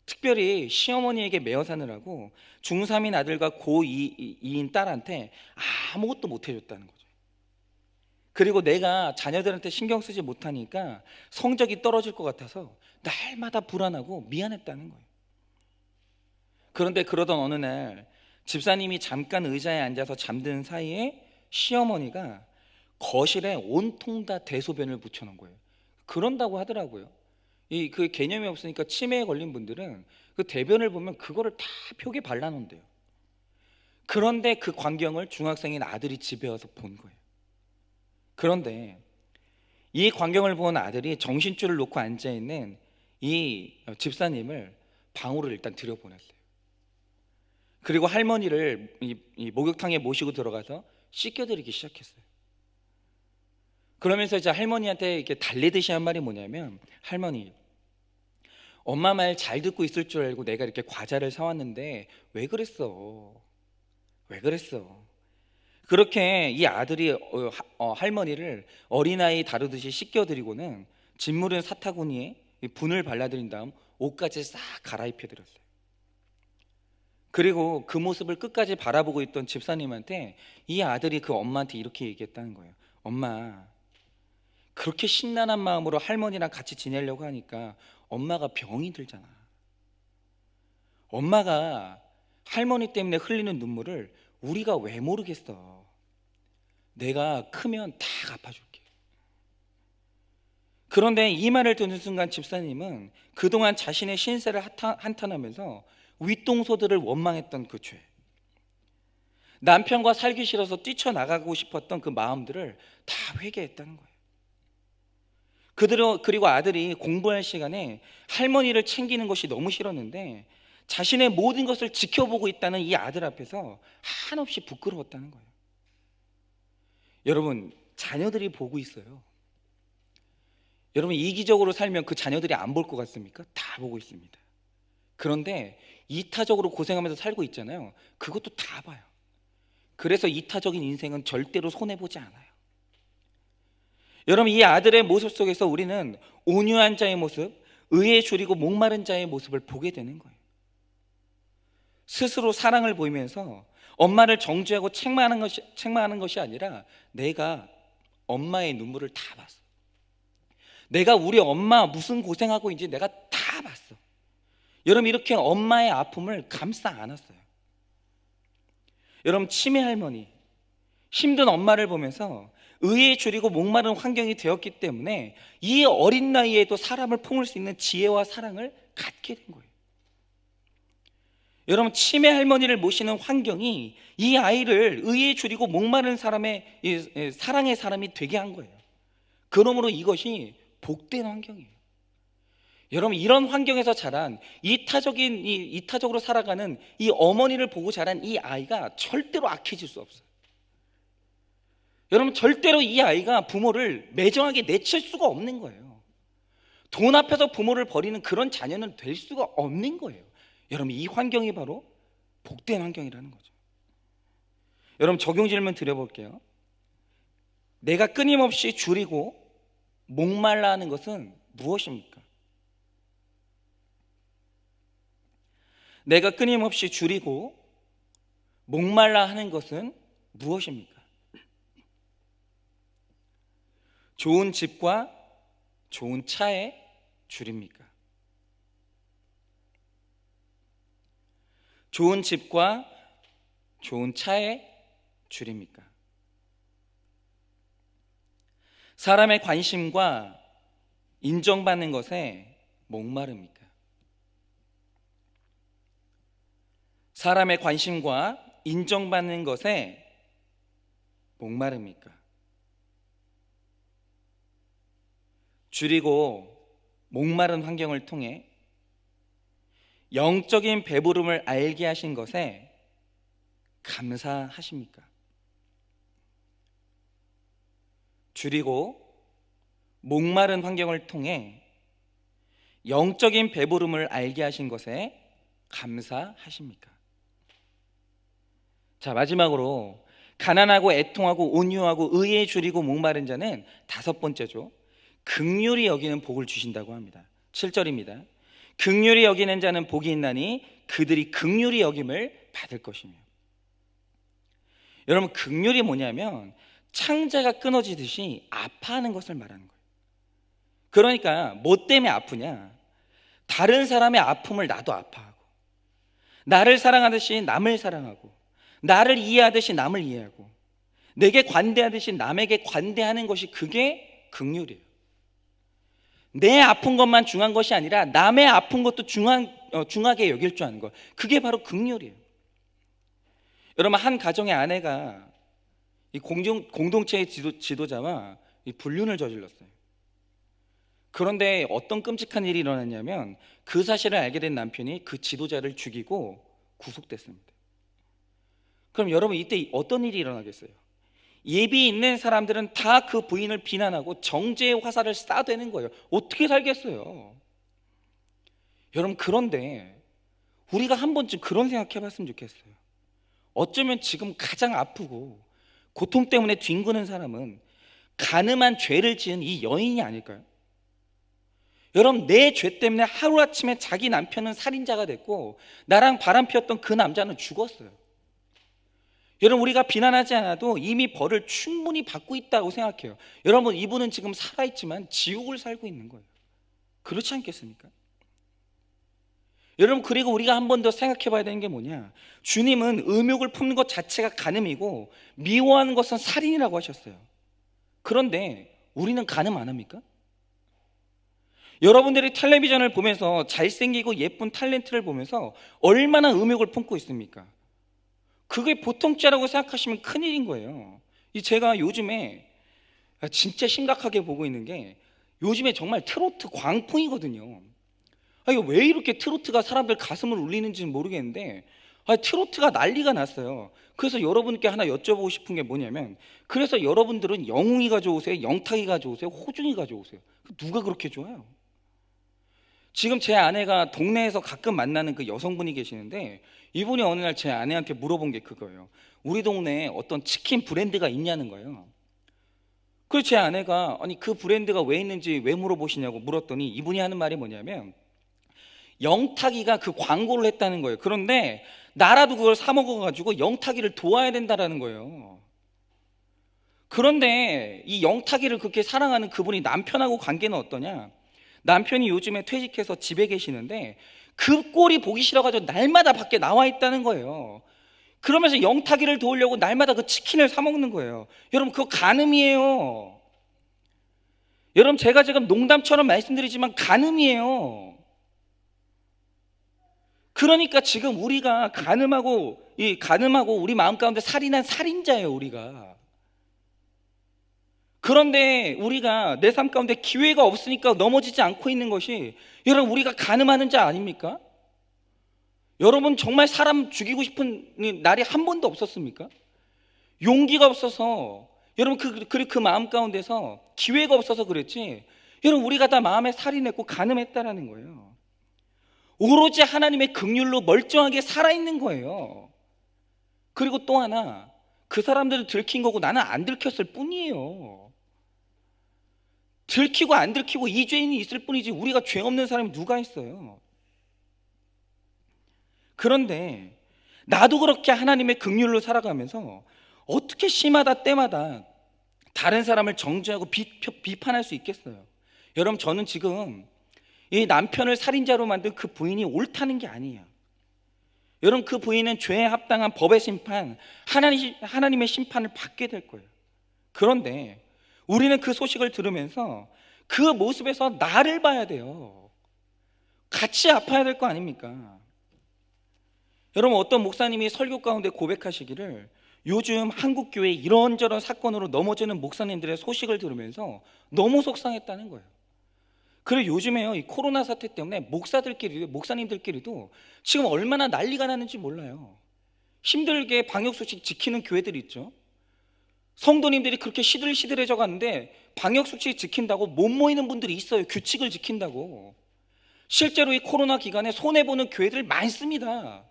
특별히 시어머니에게 매어 사느라고 중3인 아들과 고2인 딸한테 아무것도 못 해줬다는 거죠. 그리고 내가 자녀들한테 신경 쓰지 못하니까 성적이 떨어질 것 같아서 날마다 불안하고 미안했다는 거예요. 그런데 그러던 어느 날 집사님이 잠깐 의자에 앉아서 잠든 사이에 시어머니가 거실에 온통 다 대소변을 묻혀놓은 거예요. 그런다고 하더라고요. 그 개념이 없으니까 치매에 걸린 분들은 그 대변을 보면 그거를 다 벽에 발라놓는데요. 그런데 그 광경을 중학생인 아들이 집에 와서 본 거예요. 그런데 이 광경을 본 아들이 정신줄을 놓고 앉아있는 이 집사님을 방으로 일단 들여보냈어요. 그리고 할머니를 이 목욕탕에 모시고 들어가서 씻겨드리기 시작했어요. 그러면서 이제 할머니한테 이렇게 달래듯이 한 말이 뭐냐면, 할머니, 엄마 말 잘 듣고 있을 줄 알고 내가 이렇게 과자를 사왔는데 왜 그랬어? 왜 그랬어? 그렇게 이 아들이 할머니를 어린아이 다루듯이 씻겨드리고는 진물은 사타구니에 분을 발라드린 다음 옷까지 싹 갈아입혀드렸어요. 그리고 그 모습을 끝까지 바라보고 있던 집사님한테 이 아들이 그 엄마한테 이렇게 얘기했다는 거예요. 엄마, 그렇게 신난한 마음으로 할머니랑 같이 지내려고 하니까 엄마가 병이 들잖아. 엄마가 할머니 때문에 흘리는 눈물을 우리가 왜 모르겠어. 내가 크면 다 갚아줄게. 그런데 이 말을 듣는 순간 집사님은 그동안 자신의 신세를 한탄하면서 윗동서들을 원망했던 그 죄, 남편과 살기 싫어서 뛰쳐나가고 싶었던 그 마음들을 다 회개했다는 거예요. 그리고 아들이 공부할 시간에 할머니를 챙기는 것이 너무 싫었는데 자신의 모든 것을 지켜보고 있다는 이 아들 앞에서 한없이 부끄러웠다는 거예요. 여러분, 자녀들이 보고 있어요. 여러분, 이기적으로 살면 그 자녀들이 안 볼 것 같습니까? 다 보고 있습니다. 그런데 이타적으로 고생하면서 살고 있잖아요. 그것도 다 봐요. 그래서 이타적인 인생은 절대로 손해보지 않아요. 여러분, 이 아들의 모습 속에서 우리는 온유한 자의 모습, 의에 줄이고 목마른 자의 모습을 보게 되는 거예요. 스스로 사랑을 보이면서 엄마를 정죄하고 책망하는 것이 아니라, 내가 엄마의 눈물을 다 봤어. 내가 우리 엄마 무슨 고생하고 있는지 내가 다 봤어. 여러분, 이렇게 엄마의 아픔을 감싸 안았어요. 여러분, 치매 할머니, 힘든 엄마를 보면서 의에 줄이고 목마른 환경이 되었기 때문에 이 어린 나이에도 사람을 품을 수 있는 지혜와 사랑을 갖게 된 거예요. 여러분, 치매 할머니를 모시는 환경이 이 아이를 의에 줄이고 목마른 사람의 사랑의 사람이 되게 한 거예요. 그러므로 이것이 복된 환경이에요. 여러분, 이런 환경에서 자란 이타적으로 살아가는 이 어머니를 보고 자란 이 아이가 절대로 악해질 수 없어요. 여러분, 절대로 이 아이가 부모를 매정하게 내칠 수가 없는 거예요. 돈 앞에서 부모를 버리는 그런 자녀는 될 수가 없는 거예요. 여러분, 이 환경이 바로 복된 환경이라는 거죠. 여러분, 적용 질문 드려볼게요. 내가 끊임없이 줄이고 목말라 하는 것은 무엇입니까? 내가 끊임없이 줄이고 목말라 하는 것은 무엇입니까? 좋은 집과 좋은 차에 줄입니까? 좋은 집과 좋은 차에 줄입니까? 사람의 관심과 인정받는 것에 목마릅니까? 사람의 관심과 인정받는 것에 목마릅니까? 줄이고 목마른 환경을 통해 영적인 배부름을 알게 하신 것에 감사하십니까? 줄이고 목마른 환경을 통해 영적인 배부름을 알게 하신 것에 감사하십니까? 자, 마지막으로 가난하고 애통하고 온유하고 의에 줄이고 목마른 자는 다섯 번째죠. 긍휼히 여기는 복을 주신다고 합니다. 7절입니다. 긍휼히 여기는 자는 복이 있나니 그들이 긍휼히 여김을 받을 것이며. 여러분, 긍휼이 뭐냐면 창자가 끊어지듯이 아파하는 것을 말하는 거예요. 그러니까 뭐 때문에 아프냐? 다른 사람의 아픔을 나도 아파하고, 나를 사랑하듯이 남을 사랑하고, 나를 이해하듯이 남을 이해하고, 내게 관대하듯이 남에게 관대하는 것이, 그게 긍휼이에요. 내 아픈 것만 중요한 것이 아니라 남의 아픈 것도 중하게 여길 줄 아는 것, 그게 바로 긍휼이에요. 여러분, 한 가정의 아내가 이 공동체의 지도자와 이 불륜을 저질렀어요. 그런데 어떤 끔찍한 일이 일어났냐면 그 사실을 알게 된 남편이 그 지도자를 죽이고 구속됐습니다. 그럼 여러분, 이때 어떤 일이 일어나겠어요? 예비 있는 사람들은 다 그 부인을 비난하고 정죄의 화살을 쏴대는 거예요. 어떻게 살겠어요? 여러분, 그런데 우리가 한 번쯤 그런 생각 해봤으면 좋겠어요. 어쩌면 지금 가장 아프고 고통 때문에 뒹구는 사람은 간음한 죄를 지은 이 여인이 아닐까요? 여러분, 내 죄 때문에 하루아침에 자기 남편은 살인자가 됐고 나랑 바람 피웠던 그 남자는 죽었어요. 여러분, 우리가 비난하지 않아도 이미 벌을 충분히 받고 있다고 생각해요. 여러분, 이분은 지금 살아있지만 지옥을 살고 있는 거예요. 그렇지 않겠습니까? 여러분, 그리고 우리가 한 번 더 생각해 봐야 되는 게 뭐냐? 주님은 음욕을 품는 것 자체가 간음이고 미워하는 것은 살인이라고 하셨어요. 그런데 우리는 간음 안 합니까? 여러분들이 텔레비전을 보면서 잘생기고 예쁜 탤런트를 보면서 얼마나 음욕을 품고 있습니까? 그게 보통죄라고 생각하시면 큰일인 거예요. 제가 요즘에 진짜 심각하게 보고 있는 게, 요즘에 정말 트로트 광풍이거든요. 이거 왜 이렇게 트로트가 사람들 가슴을 울리는지는 모르겠는데 트로트가 난리가 났어요. 그래서 여러분께 하나 여쭤보고 싶은 게 뭐냐면, 그래서 여러분들은 영웅이가 좋으세요? 영탁이가 좋으세요? 호중이가 좋으세요? 누가 그렇게 좋아요? 지금 제 아내가 동네에서 가끔 만나는 그 여성분이 계시는데, 이분이 어느 날 제 아내한테 물어본 게 그거예요. 우리 동네에 어떤 치킨 브랜드가 있냐는 거예요. 그래서 제 아내가 아니 그 브랜드가 왜 있는지 왜 물어보시냐고 물었더니 이분이 하는 말이 뭐냐면, 영탁이가 그 광고를 했다는 거예요. 그런데 나라도 그걸 사 먹어가지고 영탁이를 도와야 된다라는 거예요. 그런데 이 영탁이를 그렇게 사랑하는 그분이 남편하고 관계는 어떠냐? 남편이 요즘에 퇴직해서 집에 계시는데 그 꼴이 보기 싫어가지고 날마다 밖에 나와 있다는 거예요. 그러면서 영탁이를 도우려고 날마다 그 치킨을 사 먹는 거예요. 여러분, 그거 간음이에요. 여러분, 제가 지금 농담처럼 말씀드리지만 간음이에요. 그러니까 지금 우리가 간음하고 우리 마음 가운데 살인한 살인자예요, 우리가. 그런데 우리가 내 삶 가운데 기회가 없으니까 넘어지지 않고 있는 것이, 여러분, 우리가 간음하는 자 아닙니까? 여러분, 정말 사람 죽이고 싶은 날이 한 번도 없었습니까? 용기가 없어서, 여러분, 그 마음 가운데서 기회가 없어서 그랬지, 여러분, 우리가 다 마음에 살인했고 간음했다라는 거예요. 오로지 하나님의 긍휼로 멀쩡하게 살아있는 거예요. 그리고 또 하나, 그 사람들은 들킨 거고 나는 안 들켰을 뿐이에요. 들키고 안 들키고 이 죄인이 있을 뿐이지 우리가 죄 없는 사람이 누가 있어요? 그런데 나도 그렇게 하나님의 긍휼로 살아가면서 어떻게 시마다 때마다 다른 사람을 정죄하고 비판할 수 있겠어요? 여러분, 저는 지금 이 남편을 살인자로 만든 그 부인이 옳다는 게 아니에요. 여러분, 그 부인은 죄에 합당한 법의 심판, 하나님의 심판을 받게 될 거예요. 그런데 우리는 그 소식을 들으면서 그 모습에서 나를 봐야 돼요. 같이 아파야 될 거 아닙니까? 여러분, 어떤 목사님이 설교 가운데 고백하시기를 요즘 한국교회 이런저런 사건으로 넘어지는 목사님들의 소식을 들으면서 너무 속상했다는 거예요. 그리고 요즘에요, 이 코로나 사태 때문에 목사님들끼리도 지금 얼마나 난리가 나는지 몰라요. 힘들게 방역수칙 지키는 교회들이 있죠. 성도님들이 그렇게 시들시들해져 가는데 방역수칙 지킨다고 못 모이는 분들이 있어요. 규칙을 지킨다고. 실제로 이 코로나 기간에 손해보는 교회들 많습니다.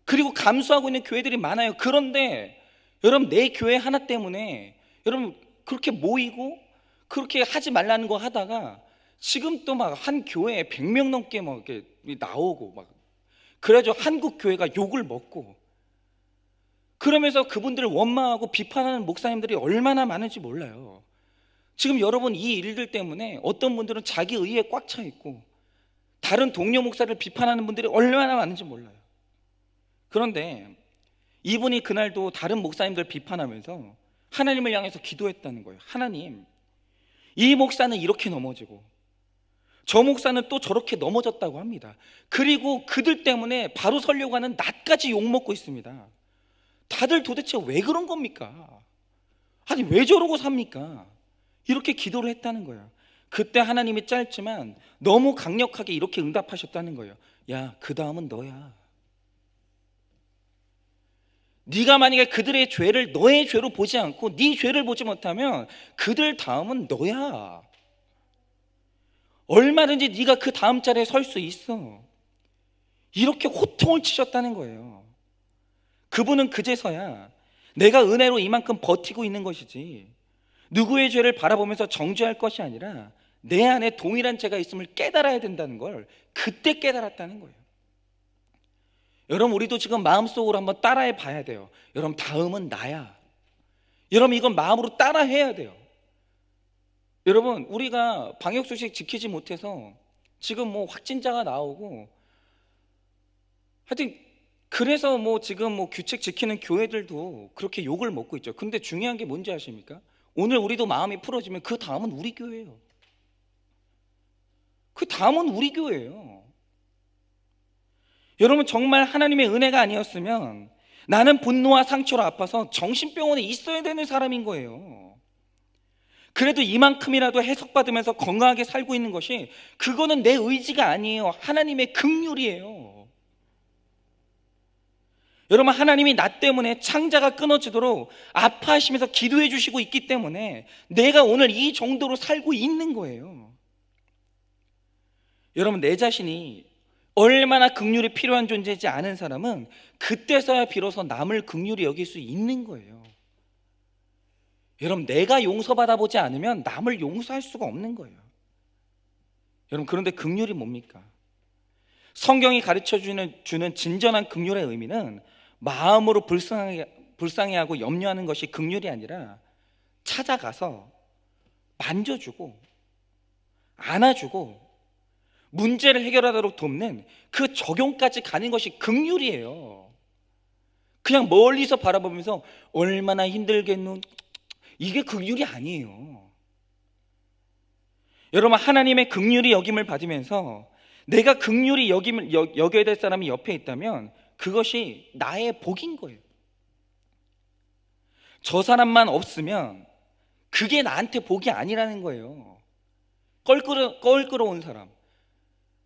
그리고 감수하고 있는 교회들이 많아요. 그런데 여러분, 내 교회 하나 때문에 여러분 그렇게 모이고 그렇게 하지 말라는 거 하다가 지금 또 막 한 교회에 100명 넘게 막 이렇게 나오고 막 그래가지고 한국 교회가 욕을 먹고, 그러면서 그분들을 원망하고 비판하는 목사님들이 얼마나 많은지 몰라요. 지금 여러분, 이 일들 때문에 어떤 분들은 자기 의에 꽉 차 있고 다른 동료 목사를 비판하는 분들이 얼마나 많은지 몰라요. 그런데 이분이 그날도 다른 목사님들 비판하면서 하나님을 향해서 기도했다는 거예요. 하나님, 이 목사는 이렇게 넘어지고 저 목사는 또 저렇게 넘어졌다고 합니다. 그리고 그들 때문에 바로 서려고 하는 나까지 욕먹고 있습니다. 다들 도대체 왜 그런 겁니까? 아니, 왜 저러고 삽니까? 이렇게 기도를 했다는 거예요. 그때 하나님이 짧지만 너무 강력하게 이렇게 응답하셨다는 거예요. 야, 그 다음은 너야. 네가 만약에 그들의 죄를 너의 죄로 보지 않고 네 죄를 보지 못하면 그들 다음은 너야. 얼마든지 네가 그 다음 자리에 설 수 있어. 이렇게 호통을 치셨다는 거예요. 그분은 그제서야 내가 은혜로 이만큼 버티고 있는 것이지 누구의 죄를 바라보면서 정죄할 것이 아니라 내 안에 동일한 죄가 있음을 깨달아야 된다는 걸 그때 깨달았다는 거예요. 여러분, 우리도 지금 마음속으로 한번 따라해 봐야 돼요. 여러분, 다음은 나야. 여러분, 이건 마음으로 따라해야 돼요. 여러분, 우리가 방역수칙 지키지 못해서 지금 뭐 확진자가 나오고 하여튼 그래서 뭐 지금 뭐 규칙 지키는 교회들도 그렇게 욕을 먹고 있죠. 근데 중요한 게 뭔지 아십니까? 오늘 우리도 마음이 풀어지면 그 다음은 우리 교회예요. 그 다음은 우리 교회예요. 여러분, 정말 하나님의 은혜가 아니었으면 나는 분노와 상처로 아파서 정신병원에 있어야 되는 사람인 거예요. 그래도 이만큼이라도 해석받으면서 건강하게 살고 있는 것이, 그거는 내 의지가 아니에요. 하나님의 긍휼이에요. 여러분, 하나님이 나 때문에 창자가 끊어지도록 아파하시면서 기도해 주시고 있기 때문에 내가 오늘 이 정도로 살고 있는 거예요. 여러분, 내 자신이 얼마나 긍휼이 필요한 존재이지 않은 사람은 그때서야 비로소 남을 긍휼히 여길 수 있는 거예요. 여러분, 내가 용서받아 보지 않으면 남을 용서할 수가 없는 거예요. 여러분, 그런데 긍휼이 뭡니까? 성경이 가르쳐 주는 진정한 긍휼의 의미는 마음으로 불쌍해하고 염려하는 것이 긍휼이 아니라 찾아가서 만져주고 안아주고 문제를 해결하도록 돕는 그 적용까지 가는 것이 긍휼이에요. 그냥 멀리서 바라보면서 얼마나 힘들겠노, 이게 긍휼이 아니에요. 여러분, 하나님의 긍휼이 여김을 받으면서 내가 긍휼히 여겨야 될 사람이 옆에 있다면 그것이 나의 복인 거예요. 저 사람만 없으면 그게 나한테 복이 아니라는 거예요. 껄끄러운 사람,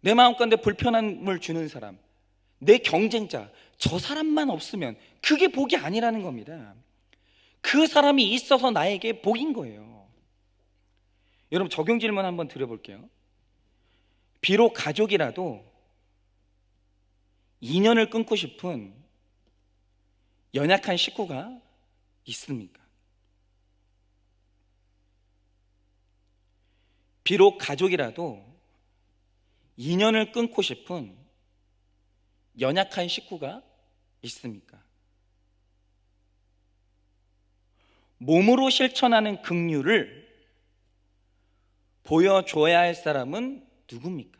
내 마음 가운데 불편함을 주는 사람, 내 경쟁자, 저 사람만 없으면 그게 복이 아니라는 겁니다. 그 사람이 있어서 나에게 복인 거예요. 여러분, 적용 질문 한번 드려볼게요. 비록 가족이라도 인연을 끊고 싶은 연약한 식구가 있습니까? 비록 가족이라도 인연을 끊고 싶은 연약한 식구가 있습니까? 몸으로 실천하는 긍휼을 보여줘야 할 사람은 누굽니까?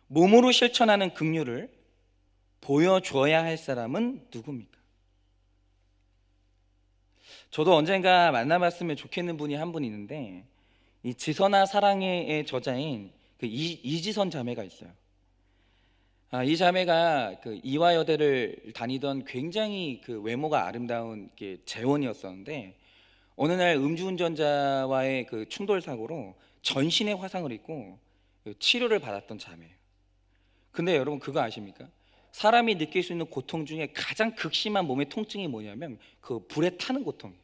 몸으로 실천하는 긍휼을 보여줘야 할 사람은 누굽니까? 저도 언젠가 만나봤으면 좋겠는 분이 한 분 있는데, 이 지선아 사랑해의 저자인 그 이지선 자매가 있어요. 이 자매가 그 이화여대를 다니던 굉장히 그 외모가 아름다운 재원이었었는데, 어느 날 음주운전자와의 그 충돌 사고로 전신에 화상을 입고 그 치료를 받았던 자매예요. 근데 여러분 그거 아십니까? 사람이 느낄 수 있는 고통 중에 가장 극심한 몸의 통증이 뭐냐면 그 불에 타는 고통이에요.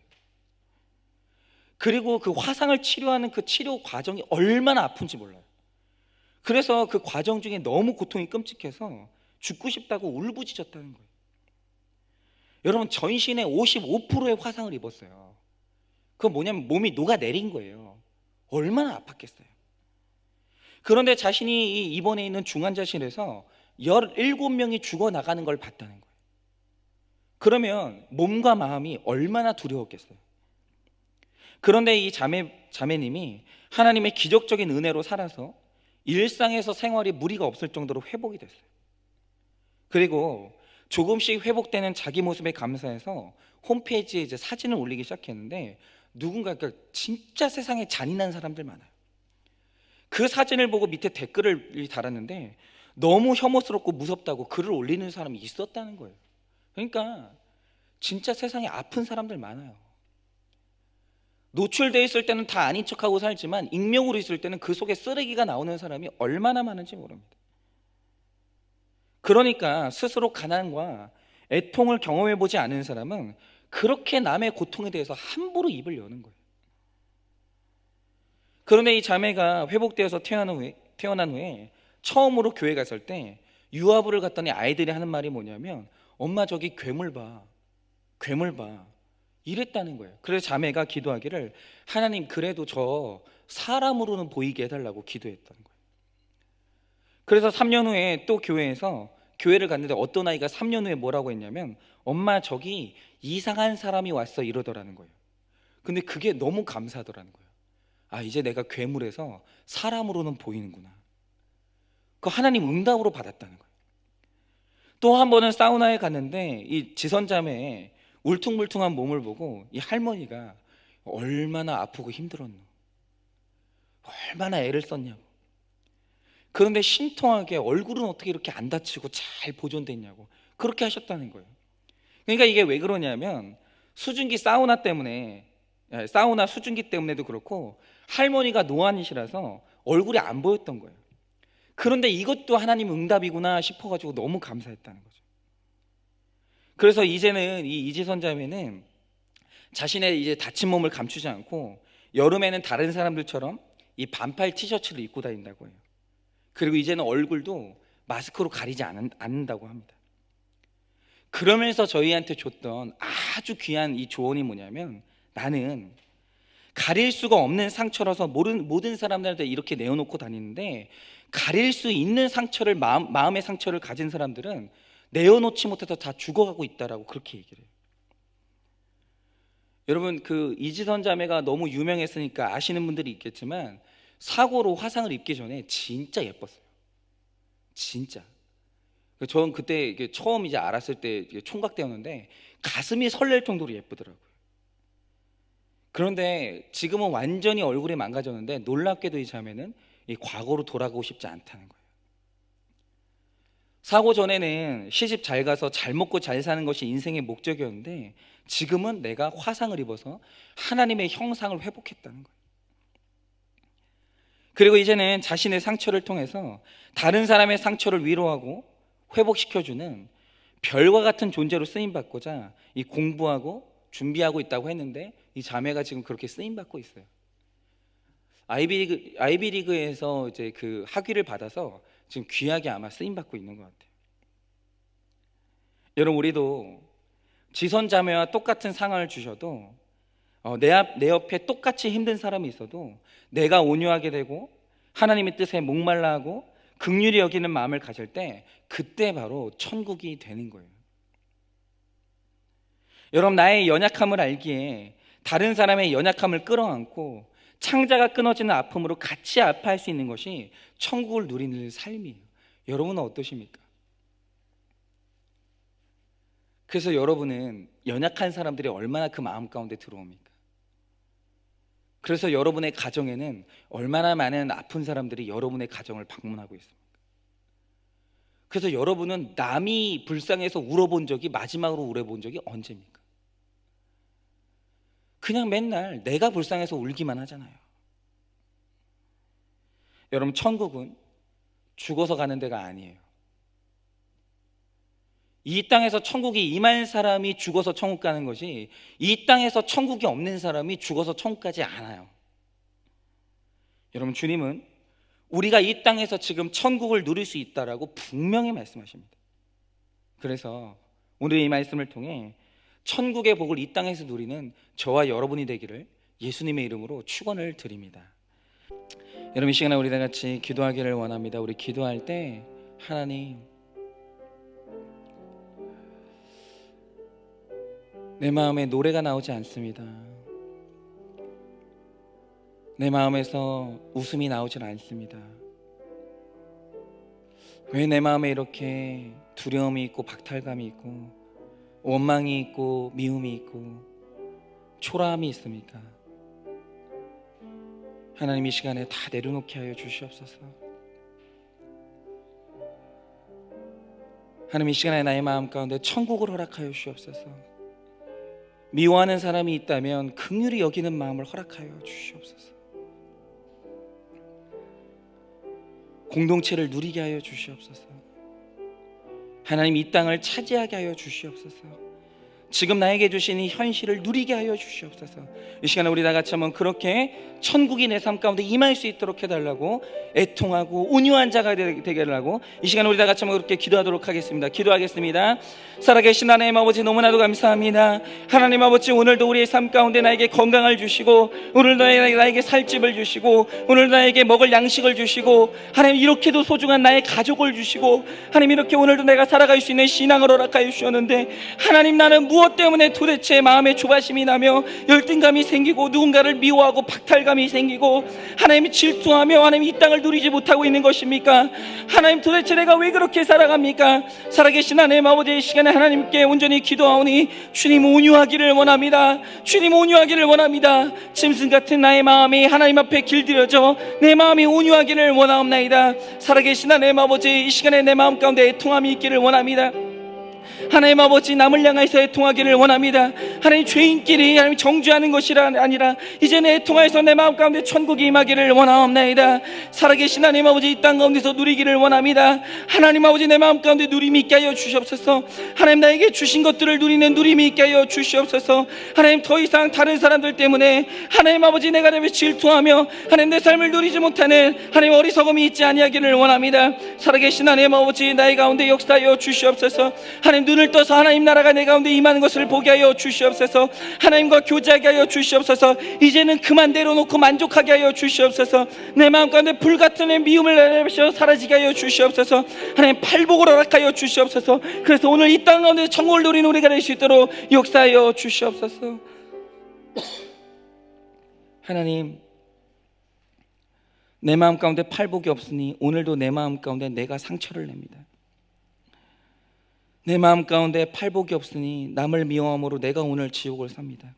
그리고 그 화상을 치료하는 그 치료 과정이 얼마나 아픈지 몰라요. 그래서 그 과정 중에 너무 고통이 끔찍해서 죽고 싶다고 울부짖었다는 거예요. 여러분 전신에 55%의 화상을 입었어요. 그건 뭐냐면 몸이 녹아내린 거예요. 얼마나 아팠겠어요. 그런데 자신이 이 입원해 있는 중환자실에서 17명이 죽어나가는 걸 봤다는 거예요. 그러면 몸과 마음이 얼마나 두려웠겠어요. 그런데 이 자매님이 하나님의 기적적인 은혜로 살아서 일상에서 생활이 무리가 없을 정도로 회복이 됐어요. 그리고 조금씩 회복되는 자기 모습에 감사해서 홈페이지에 이제 사진을 올리기 시작했는데, 누군가가 진짜 세상에 잔인한 사람들 많아요. 그 사진을 보고 밑에 댓글을 달았는데 너무 혐오스럽고 무섭다고 글을 올리는 사람이 있었다는 거예요. 그러니까 진짜 세상에 아픈 사람들 많아요. 노출되어 있을 때는 다 아닌 척하고 살지만 익명으로 있을 때는 그 속에 쓰레기가 나오는 사람이 얼마나 많은지 모릅니다. 그러니까 스스로 가난과 애통을 경험해보지 않은 사람은 그렇게 남의 고통에 대해서 함부로 입을 여는 거예요. 그런데 이 자매가 회복되어서 태어난 후에 처음으로 교회 갔을 때 유아부를 갔더니 아이들이 하는 말이 뭐냐면, 엄마 저기 괴물 봐, 괴물 봐, 이랬다는 거예요. 그래서 자매가 기도하기를, 하나님 그래도 저 사람으로는 보이게 해달라고 기도했다는 거예요. 그래서 3년 후에 또 교회를 갔는데 어떤 아이가 3년 후에 뭐라고 했냐면, 엄마 저기 이상한 사람이 왔어, 이러더라는 거예요. 근데 그게 너무 감사하더라는 거예요. 이제 내가 괴물에서 사람으로는 보이는구나. 그 하나님 응답으로 받았다는 거예요. 또 한 번은 사우나에 갔는데 이 지선자매의 울퉁불퉁한 몸을 보고 이 할머니가 얼마나 아프고 힘들었노, 얼마나 애를 썼냐고. 그런데 신통하게 얼굴은 어떻게 이렇게 안 다치고 잘 보존됐냐고 그렇게 하셨다는 거예요. 그러니까 이게 왜 그러냐면 사우나 수증기 때문에도 그렇고, 할머니가 노안이시라서 얼굴이 안 보였던 거예요. 그런데 이것도 하나님 응답이구나 싶어가지고 너무 감사했다는 거죠. 그래서 이제는 이 이지선 자매는 자신의 이제 다친 몸을 감추지 않고 여름에는 다른 사람들처럼 이 반팔 티셔츠를 입고 다닌다고 해요. 그리고 이제는 얼굴도 마스크로 가리지 않는다고 합니다. 그러면서 저희한테 줬던 아주 귀한 이 조언이 뭐냐면, 나는 가릴 수가 없는 상처라서 모든 사람들한테 이렇게 내어놓고 다니는데, 가릴 수 있는 상처를 마음의 상처를 가진 사람들은 내어놓지 못해서 다 죽어가고 있다라고 그렇게 얘기를 해요. 여러분 그 이지선 자매가 너무 유명했으니까 아시는 분들이 있겠지만, 사고로 화상을 입기 전에 진짜 예뻤어요. 진짜. 저는 그때 이게 처음 이제 알았을 때 총각되었는데 가슴이 설렐 정도로 예쁘더라고요. 그런데 지금은 완전히 얼굴이 망가졌는데, 놀랍게도 이 자매는 이 과거로 돌아가고 싶지 않다는 거예요. 사고 전에는 시집 잘 가서 잘 먹고 잘 사는 것이 인생의 목적이었는데, 지금은 내가 화상을 입어서 하나님의 형상을 회복했다는 거예요. 그리고 이제는 자신의 상처를 통해서 다른 사람의 상처를 위로하고 회복시켜주는 별과 같은 존재로 쓰임받고자 이 공부하고 준비하고 있다고 했는데, 이 자매가 지금 그렇게 쓰임받고 있어요. 아이비리그에서 이제 그 학위를 받아서 지금 귀하게 아마 쓰임받고 있는 것 같아요. 여러분 우리도 지선 자매와 똑같은 상황을 주셔도 내 옆에 똑같이 힘든 사람이 있어도 내가 온유하게 되고 하나님의 뜻에 목말라하고 긍휼히 여기는 마음을 가질 때, 그때 바로 천국이 되는 거예요. 여러분 나의 연약함을 알기에 다른 사람의 연약함을 끌어안고 창자가 끊어지는 아픔으로 같이 아파할 수 있는 것이 천국을 누리는 삶이에요. 여러분은 어떠십니까? 그래서 여러분은 연약한 사람들이 얼마나 그 마음 가운데 들어옵니까? 그래서 여러분의 가정에는 얼마나 많은 아픈 사람들이 여러분의 가정을 방문하고 있습니까? 그래서 여러분은 남이 불쌍해서 울어본 적이, 마지막으로 울어본 적이 언제입니까? 그냥 맨날 내가 불쌍해서 울기만 하잖아요. 여러분, 천국은 죽어서 가는 데가 아니에요. 이 땅에서 천국이 임할 사람이 죽어서 천국 가는 것이, 이 땅에서 천국이 없는 사람이 죽어서 천국 가지 않아요. 여러분, 주님은 우리가 이 땅에서 지금 천국을 누릴 수 있다라고 분명히 말씀하십니다. 그래서 오늘 이 말씀을 통해 천국의 복을 이 땅에서 누리는 저와 여러분이 되기를 예수님의 이름으로 축원을 드립니다. 여러분, 이 시간에 우리 다 같이 기도하기를 원합니다. 우리 기도할 때 하나님, 내 마음에 노래가 나오지 않습니다. 내 마음에서 웃음이 나오질 않습니다. 왜 내 마음에 이렇게 두려움이 있고 박탈감이 있고 원망이 있고 미움이 있고 초라함이 있습니까? 하나님, 이 시간에 다 내려놓게 하여 주시옵소서. 하나님, 이 시간에 나의 마음 가운데 천국을 허락하여 주시옵소서. 미워하는 사람이 있다면 긍휼히 여기는 마음을 허락하여 주시옵소서. 공동체를 누리게 하여 주시옵소서. 하나님, 이 땅을 차지하게 하여 주시옵소서. 지금 나에게 주신 이 현실을 누리게 하여 주시옵소서. 이 시간에 우리 다 같이 한번 그렇게 천국이 내 삶 가운데 임할 수 있도록 해달라고, 애통하고 온유한 자가 되게 하라고 이 시간에 우리 다 같이 한번 그렇게 기도하도록 하겠습니다. 기도하겠습니다. 살아계신 하나님 아버지, 너무나도 감사합니다. 하나님 아버지, 오늘도 우리의 삶 가운데 나에게 건강을 주시고, 오늘도 나에게 살집을 주시고, 오늘도 나에게 먹을 양식을 주시고, 하나님 이렇게도 소중한 나의 가족을 주시고, 하나님 이렇게 오늘도 내가 살아갈 수 있는 신앙을 허락하여 주셨는데, 하나님, 나는 무엇 때문에 도대체 마음에 조바심이 나며 열등감이 생기고 누군가를 미워하고 박탈감이 생기고 하나님이 질투하며 하나님 이 땅을 누리지 못하고 있는 것입니까? 하나님, 도대체 내가 왜 그렇게 살아갑니까? 살아계신 하나님 아버지, 이 시간에 하나님께 온전히 기도하오니 주님 온유하기를 원합니다. 주님 온유하기를 원합니다. 짐승 같은 나의 마음이 하나님 앞에 길들여져 내 마음이 온유하기를 원하옵나이다. 살아계신 하나님 아버지, 이 시간에 내 마음 가운데 애통함이 있기를 원합니다. 하나님 아버지, 남을 향해서 애통하기를 원합니다. 하나님, 죄인끼리 하나님 정죄하는 것이 아니라 이제는 애통하여서 내 마음 가운데 천국이 임하기를 원하옵나이다. 살아계신 하나님 아버지, 이 땅 가운데서 누리기를 원합니다. 하나님 아버지, 내 마음 가운데 누림이 있게 하여 주시옵소서. 하나님, 나에게 주신 것들을 누리는 누림이 있게 하여 주시옵소서. 하나님, 더 이상 다른 사람들 때문에 하나님 아버지 내가 내게 질투하며 하나님 내 삶을 누리지 못하는 하나님 어리석음이 있지 아니하기를 원합니다. 살아계신 하나님 아버지, 나의 가운데 역사하여 주시옵소서. 하나님, 눈을 떠서 하나님 나라가 내 가운데 임하는 것을 보게 하여 주시옵소서. 하나님과 교제하게 하여 주시옵소서. 이제는 그만 내려놓고 만족하게 하여 주시옵소서. 내 마음 가운데 불같은 미움을 내려서 사라지게 하여 주시옵소서. 하나님, 팔복을 허락하여 주시옵소서. 그래서 오늘 이 땅 가운데 천국을 누리는 우리가 될 수 있도록 역사하여 주시옵소서. 하나님, 내 마음 가운데 팔복이 없으니 오늘도 내 마음 가운데 내가 상처를 냅니다. 내 마음 가운데 팔복이 없으니 남을 미워함으로 내가 오늘 지옥을 삽니다.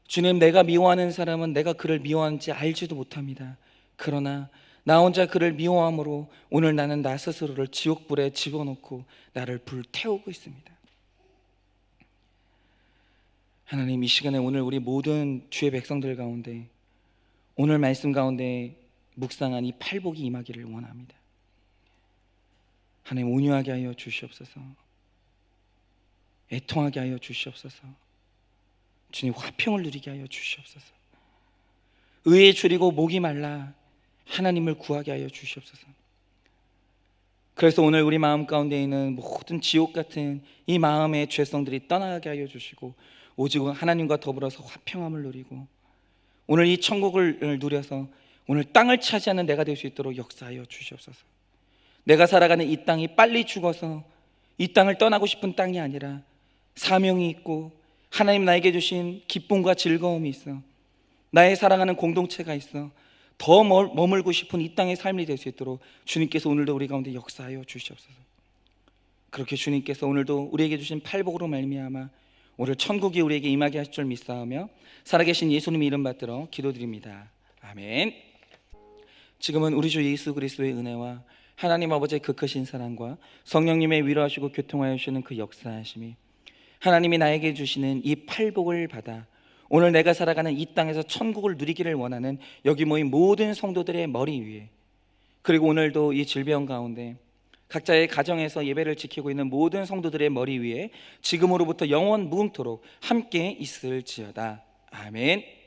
주님, 내가 미워하는 사람은 내가 그를 미워하는지 알지도 못합니다. 그러나 나 혼자 그를 미워함으로 오늘 나는 나 스스로를 지옥불에 집어넣고 나를 불태우고 있습니다. 하나님, 이 시간에 오늘 우리 모든 주의 백성들 가운데 오늘 말씀 가운데 묵상한 이 팔복이 임하기를 원합니다. 하나님, 온유하게 하여 주시옵소서. 애통하게 하여 주시옵소서. 주님, 화평을 누리게 하여 주시옵소서. 의에 줄이고 목이 말라 하나님을 구하게 하여 주시옵소서. 그래서 오늘 우리 마음 가운데 있는 모든 지옥 같은 이 마음의 죄성들이 떠나게 하여 주시고 오직 하나님과 더불어서 화평함을 누리고 오늘 이 천국을 누려서 오늘 땅을 차지하는 내가 될 수 있도록 역사하여 주시옵소서. 내가 살아가는 이 땅이 빨리 죽어서 이 땅을 떠나고 싶은 땅이 아니라 사명이 있고 하나님 나에게 주신 기쁨과 즐거움이 있어 나의 사랑하는 공동체가 있어 더 머물고 싶은 이 땅의 삶이 될 수 있도록 주님께서 오늘도 우리 가운데 역사하여 주시옵소서. 그렇게 주님께서 오늘도 우리에게 주신 팔복으로 말미암아 오늘 천국이 우리에게 임하게 하실 줄 믿사오며 살아계신 예수님 이름 받들어 기도드립니다. 아멘. 지금은 우리 주 예수 그리스도의 은혜와 하나님 아버지의 그 크신 사랑과 성령님의 위로하시고 교통하여 주시는 그 역사하심이 하나님이 나에게 주시는 이 팔복을 받아 오늘 내가 살아가는 이 땅에서 천국을 누리기를 원하는 여기 모인 모든 성도들의 머리 위에, 그리고 오늘도 이 질병 가운데 각자의 가정에서 예배를 지키고 있는 모든 성도들의 머리 위에 지금으로부터 영원 무궁토록 함께 있을지어다. 아멘.